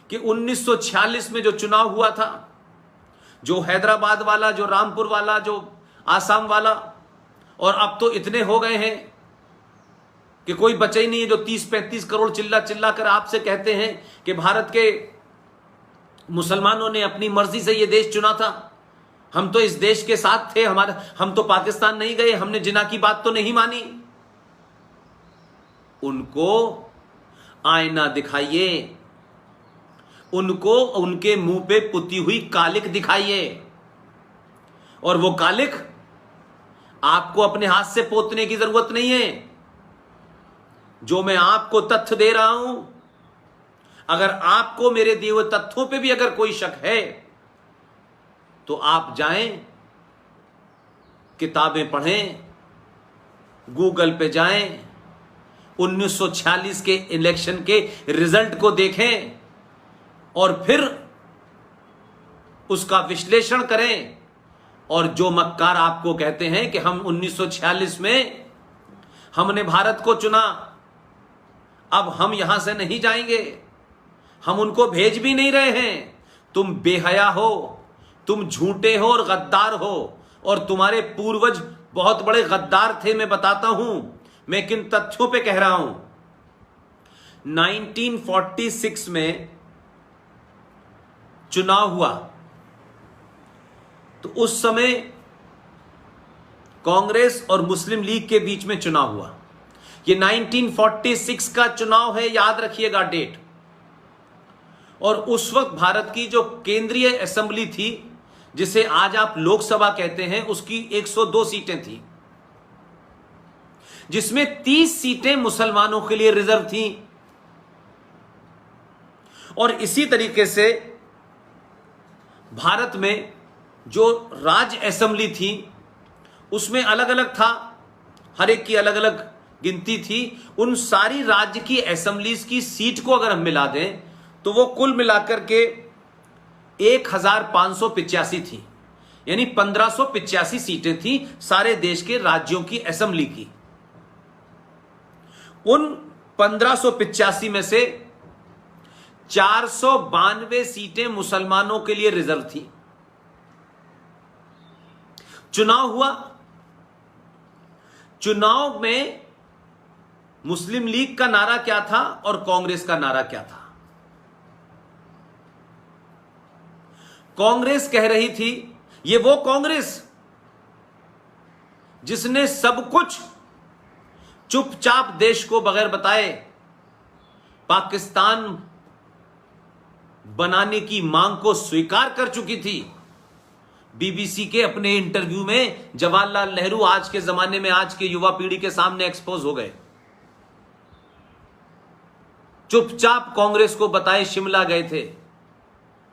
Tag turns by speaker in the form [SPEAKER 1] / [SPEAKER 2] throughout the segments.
[SPEAKER 1] कि 1946 में जो चुनाव हुआ था, जो हैदराबाद वाला, जो रामपुर वाला, जो आसाम वाला, और अब तो इतने हो गए हैं कि कोई बचे ही नहीं है, जो 30-35 करोड़ चिल्ला चिल्ला कर आपसे कहते हैं कि भारत के मुसलमानों ने अपनी मर्जी से यह देश चुना था, हम तो इस देश के साथ थे, हम तो पाकिस्तान नहीं गए, हमने जिना की बात तो नहीं मानी। उनको आईना दिखाइए, उनको उनके मुंह पे पुती हुई कालिक दिखाइए, और वो कालिक आपको अपने हाथ से पोतने की जरूरत नहीं है। जो मैं आपको तथ्य दे रहा हूं, अगर आपको मेरे दिए हुए तथ्यों पे भी अगर कोई शक है तो आप जाएं, किताबें पढ़ें, गूगल पे जाएं, 1946 के इलेक्शन के रिजल्ट को देखें और फिर उसका विश्लेषण करें। और जो मक्कार आपको कहते हैं कि हम 1946 में हमने भारत को चुना, अब हम यहां से नहीं जाएंगे, हम उनको भेज भी नहीं रहे हैं, तुम बेहया हो, तुम झूठे हो और गद्दार हो, और तुम्हारे पूर्वज बहुत बड़े गद्दार थे। मैं बताता हूं, मैं किन तथ्यों पे कह रहा हूं। 1946 में चुनाव हुआ तो उस समय कांग्रेस और मुस्लिम लीग के बीच में चुनाव हुआ। ये 1946 का चुनाव है, याद रखिएगा डेट। और उस वक्त भारत की जो केंद्रीय असेंबली थी, जिसे आज आप लोकसभा कहते हैं, उसकी 102 सीटें थी, जिसमें 30 सीटें मुसलमानों के लिए रिजर्व थी। और इसी तरीके से भारत में जो राज्य असेंबली थी उसमें अलग अलग था, हर एक की अलग अलग गिनती थी। उन सारी राज्य की असेंबलीज की सीट को अगर हम मिला दें तो वो कुल मिलाकर के 1585 थी, यानी 1585 सीटें थी सारे देश के राज्यों की असेंबली की। उन 1585 में से 492 सीटें मुसलमानों के लिए रिजर्व थी। चुनाव हुआ, चुनाव में मुस्लिम लीग का नारा क्या था और कांग्रेस का नारा क्या था? कांग्रेस कह रही थी, ये वो कांग्रेस जिसने सब कुछ चुपचाप देश को बगैर बताए पाकिस्तान बनाने की मांग को स्वीकार कर चुकी थी। बीबीसी के अपने इंटरव्यू में जवाहरलाल नेहरू आज के जमाने में आज के युवा पीढ़ी के सामने एक्सपोज हो गए। चुपचाप कांग्रेस को बताए शिमला गए थे,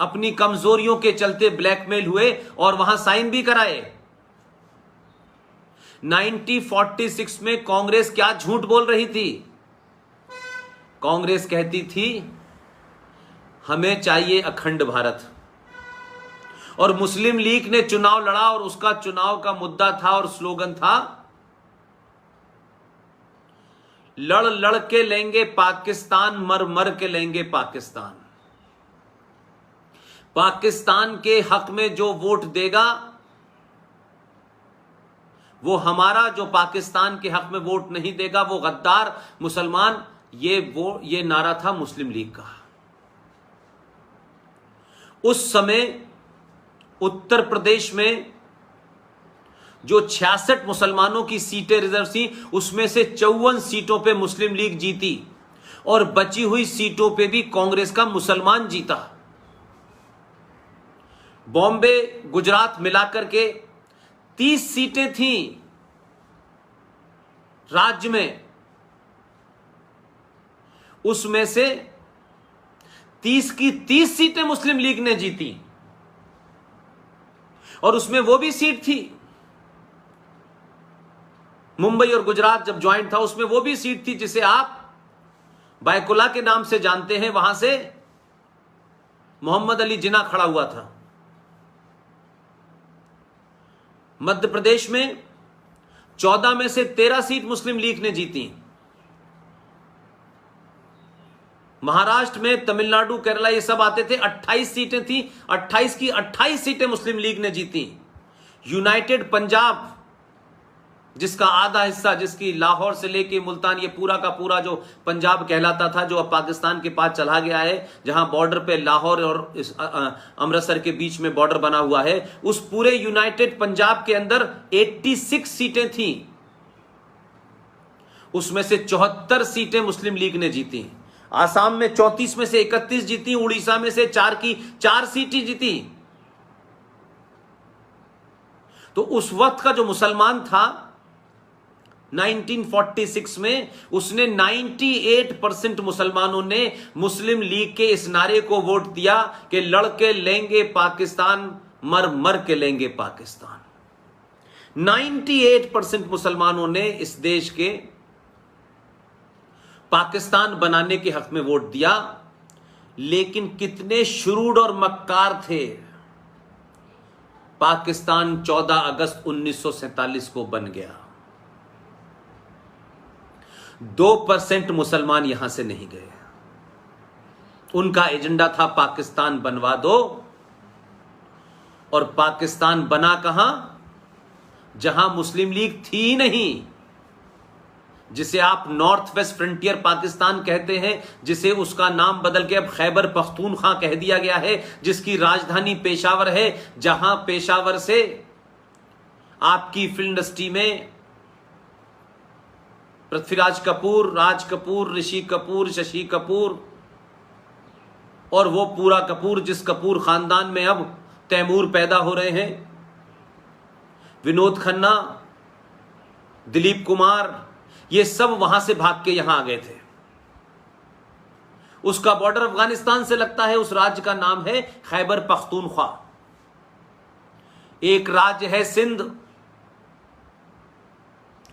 [SPEAKER 1] अपनी कमजोरियों के चलते ब्लैकमेल हुए और वहां साइन भी कराए। 1946 में कांग्रेस क्या झूठ बोल रही थी? कांग्रेस कहती थी हमें चाहिए अखंड भारत, और मुस्लिम लीग ने चुनाव लड़ा और उसका चुनाव का मुद्दा था और स्लोगन था, लड़ लड़ के लेंगे पाकिस्तान, मर मर के लेंगे पाकिस्तान। पाकिस्तान के हक में जो वोट देगा वो हमारा, जो पाकिस्तान के हक में वोट नहीं देगा वो गद्दार, मुसलमान। ये नारा था मुस्लिम लीग का। उस समय उत्तर प्रदेश में जो 66 मुसलमानों की सीटें रिजर्व थी, उसमें से 54 सीटों पे मुस्लिम लीग जीती और बची हुई सीटों पे भी कांग्रेस का मुसलमान जीता। बॉम्बे, गुजरात मिलाकर के 30 सीटें थीं राज्य में, उसमें से 30 की 30 सीटें मुस्लिम लीग ने जीती। और उसमें वो भी सीट थी, मुंबई और गुजरात जब ज्वाइंट था उसमें वो भी सीट थी जिसे आप बायकुला के नाम से जानते हैं, वहां से मोहम्मद अली जिन्ना खड़ा हुआ था। मध्य प्रदेश में 14 में से 13 सीट मुस्लिम लीग ने जीती। महाराष्ट्र में, तमिलनाडु, केरला ये सब आते थे, 28 सीटें थी, 28 की 28 सीटें मुस्लिम लीग ने जीती। यूनाइटेड पंजाब, जिसका आधा हिस्सा, जिसकी लाहौर से लेके मुल्तान, ये पूरा का पूरा जो पंजाब कहलाता था, जो अब पाकिस्तान के पास चला गया है, जहां बॉर्डर पे लाहौर और अमृतसर के बीच में बॉर्डर बना हुआ है, उस पूरे यूनाइटेड पंजाब के अंदर 86 सीटें थी, उसमें से 74 सीटें मुस्लिम लीग ने जीती। आसाम में 34 में से 31 जीती, उड़ीसा में से 4 की 4 सीटें जीती। तो उस वक्त का जो मुसलमान था 1946 में, उसने 98% मुसलमानों ने मुस्लिम लीग के इस नारे को वोट दिया कि लड़के लेंगे पाकिस्तान, मर मर के लेंगे पाकिस्तान। 98% मुसलमानों ने इस देश के पाकिस्तान बनाने के हक में वोट दिया। लेकिन कितने शुरूड और मक्कार थे। पाकिस्तान 14 अगस्त 1947 को बन गया। 2% मुसलमान यहां से नहीं गए। उनका एजेंडा था पाकिस्तान बनवा दो, और पाकिस्तान बना कहां? जहां मुस्लिम लीग थी ही नहीं, जिसे आप नॉर्थ वेस्ट फ्रंटियर पाकिस्तान कहते हैं, जिसे उसका नाम बदल के अब खैबर पख्तूनख्वा कह दिया गया है, जिसकी राजधानी पेशावर है, जहां पेशावर से आपकी फिल्म इंडस्ट्री में पृथ्वीराज कपूर, राज कपूर, ऋषि कपूर, शशि कपूर और वो पूरा कपूर, जिस कपूर खानदान में अब तैमूर पैदा हो रहे हैं, विनोद खन्ना, दिलीप कुमार, ये सब वहां से भाग के यहां आ गए थे। उसका बॉर्डर अफगानिस्तान से लगता है। उस राज्य का नाम है खैबर पख्तूनख्वा। एक राज्य है सिंध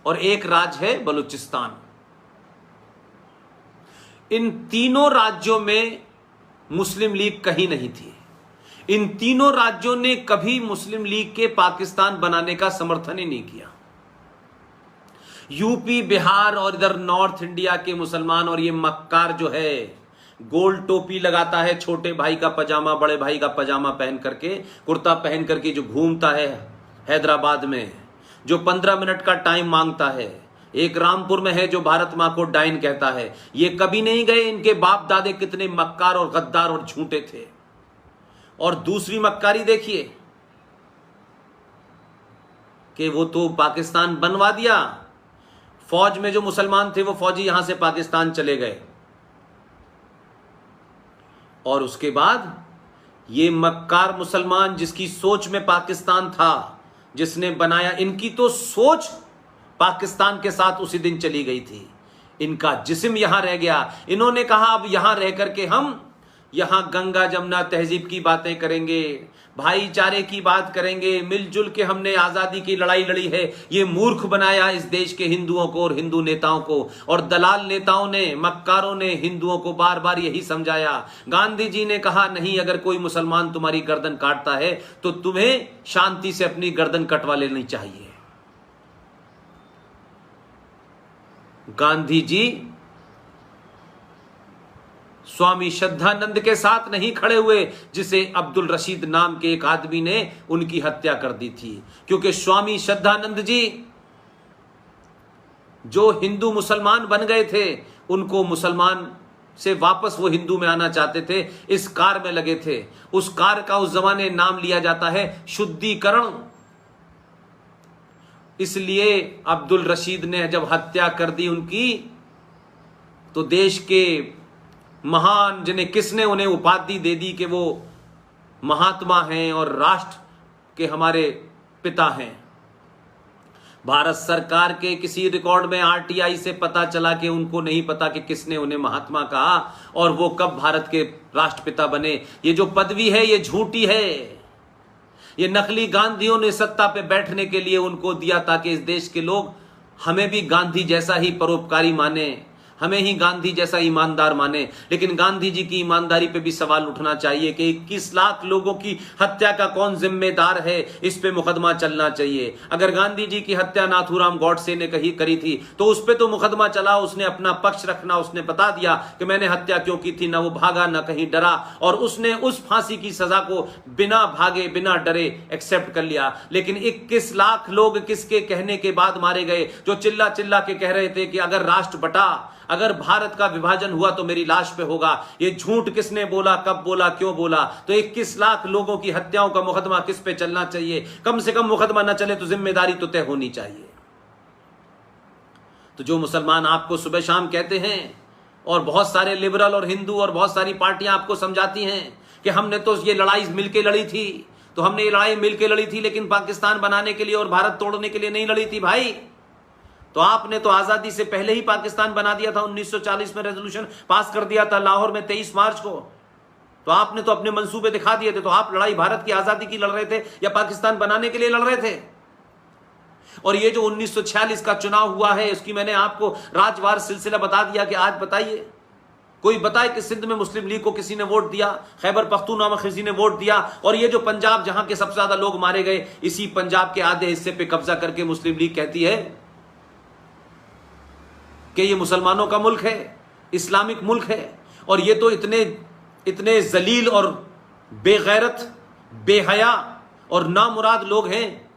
[SPEAKER 1] और एक राज्य है बलूचिस्तान। इन तीनों राज्यों में मुस्लिम लीग कहीं नहीं थी। इन तीनों राज्यों ने कभी मुस्लिम लीग के पाकिस्तान बनाने का समर्थन ही नहीं किया। यूपी, बिहार और इधर नॉर्थ इंडिया के मुसलमान और ये मक्कार जो है, गोल टोपी लगाता है, छोटे भाई का पजामा, बड़े भाई का पजामा पहन करके, कुर्ता पहन करके जो घूमता है हैदराबाद में, जो 15 मिनट का टाइम मांगता है। एक रामपुर में है जो भारत मां को डाइन कहता है। ये कभी नहीं गए। इनके बाप दादे कितने मक्कार और गद्दार और झूठे थे। और दूसरी मक्कारी देखिए कि वो तो पाकिस्तान बनवा दिया। फौज में जो मुसलमान थे वो फौजी यहां से पाकिस्तान चले गए, और उसके बाद ये मक्कार मुसलमान जिसकी सोच में पाकिस्तान था, जिसने बनाया, इनकी तो सोच पाकिस्तान के साथ उसी दिन चली गई थी। इनका जिस्म यहां रह गया। इन्होंने कहा अब यहां रह करके हम यहां गंगा जमुना तहजीब की बातें करेंगे, भाईचारे की बात करेंगे, मिलजुल के हमने आजादी की लड़ाई लड़ी है। ये मूर्ख बनाया इस देश के हिंदुओं को और हिंदू नेताओं को, और दलाल नेताओं ने, मक्कारों ने हिंदुओं को बार बार यही समझाया। गांधी जी ने कहा नहीं, अगर कोई मुसलमान तुम्हारी गर्दन काटता है तो तुम्हें शांति से अपनी गर्दन कटवा लेनी चाहिए। गांधी जी स्वामी श्रद्धानंद के साथ नहीं खड़े हुए, जिसे अब्दुल रशीद नाम के एक आदमी ने उनकी हत्या कर दी थी। क्योंकि स्वामी श्रद्धानंद जी जो हिंदू मुसलमान बन गए थे, उनको मुसलमान से वापस वो हिंदू में आना चाहते थे, इस कार में लगे थे। उस कार का उस जमाने नाम लिया जाता है शुद्धिकरण। इसलिए अब्दुल रशीद ने जब हत्या कर दी उनकी, तो देश के महान, जिन्हें किसने उन्हें उपाधि दे दी कि वो महात्मा हैं और राष्ट्र के हमारे पिता हैं। भारत सरकार के किसी रिकॉर्ड में आरटीआई से पता चला कि उनको नहीं पता कि किसने उन्हें महात्मा कहा और वो कब भारत के राष्ट्रपिता बने। ये जो पदवी है ये झूठी है। ये नकली गांधियों ने सत्ता पे बैठने के लिए उनको दिया ताकि इस देश के लोग हमें भी गांधी जैसा ही परोपकारी माने, हमें ही गांधी जैसा ईमानदार माने, लेकिन गांधी जी की ईमानदारी पे भी सवाल उठना चाहिए कि 21 लाख लोगों की हत्या का कौन जिम्मेदार है, इस पे मुकदमा चलना चाहिए। अगर गांधी जी की हत्या नाथूराम गॉडसे ने करी थी तो उस पे तो मुकदमा चला, उसने अपना पक्ष रखना, उसने बता दिया कि मैंने हत्या क्यों की थी, ना वो भागा ना कहीं डरा, और उसने उस फांसी की सजा को बिना भागे बिना डरे एक्सेप्ट कर लिया। लेकिन 21 लाख लोग किसके कहने के बाद मारे गए, जो चिल्ला चिल्ला के कह रहे थे कि अगर राष्ट्र बटा, अगर भारत का विभाजन हुआ तो मेरी लाश पे होगा। ये झूठ किसने बोला, कब बोला, क्यों बोला? तो 21 लाख लोगों की हत्याओं का मुकदमा किस पे चलना चाहिए? कम से कम मुकदमा न चले तो जिम्मेदारी तो तय होनी चाहिए। तो जो मुसलमान आपको सुबह शाम कहते हैं, और बहुत सारे लिबरल और हिंदू और बहुत सारी पार्टियां आपको समझाती हैं कि हमने तो ये लड़ाई मिलके लड़ी थी, तो हमने ये लड़ाई मिलके लड़ी थी, लेकिन पाकिस्तान बनाने के लिए और भारत तोड़ने के लिए नहीं लड़ी थी भाई। तो आपने तो आजादी से पहले ही पाकिस्तान बना दिया था, 1940 में रेजोल्यूशन पास कर दिया था लाहौर में 23 मार्च को। तो आपने तो अपने मंसूबे दिखा दिए थे। तो आप लड़ाई भारत की आजादी की लड़ रहे थे या पाकिस्तान बनाने के लिए लड़ रहे थे? और ये जो 1946 का चुनाव हुआ है, इसकी मैंने आपको राजवार सिलसिला बता दिया कि आज बताइए, कोई बताए कि सिंध में मुस्लिम लीग को किसी ने वोट दिया, खैबर पख्तूनख्वा में किसी ने वोट दिया, और ये जो पंजाब जहां के सबसे ज्यादा लोग मारे गए, इसी पंजाब के आधे हिस्से पे कब्जा करके मुस्लिम लीग कहती है कि ये मुसलमानों का मुल्क है, इस्लामिक मुल्क है। और ये तो इतने जलील और बेगैरत, बेहया और नामुराद लोग हैं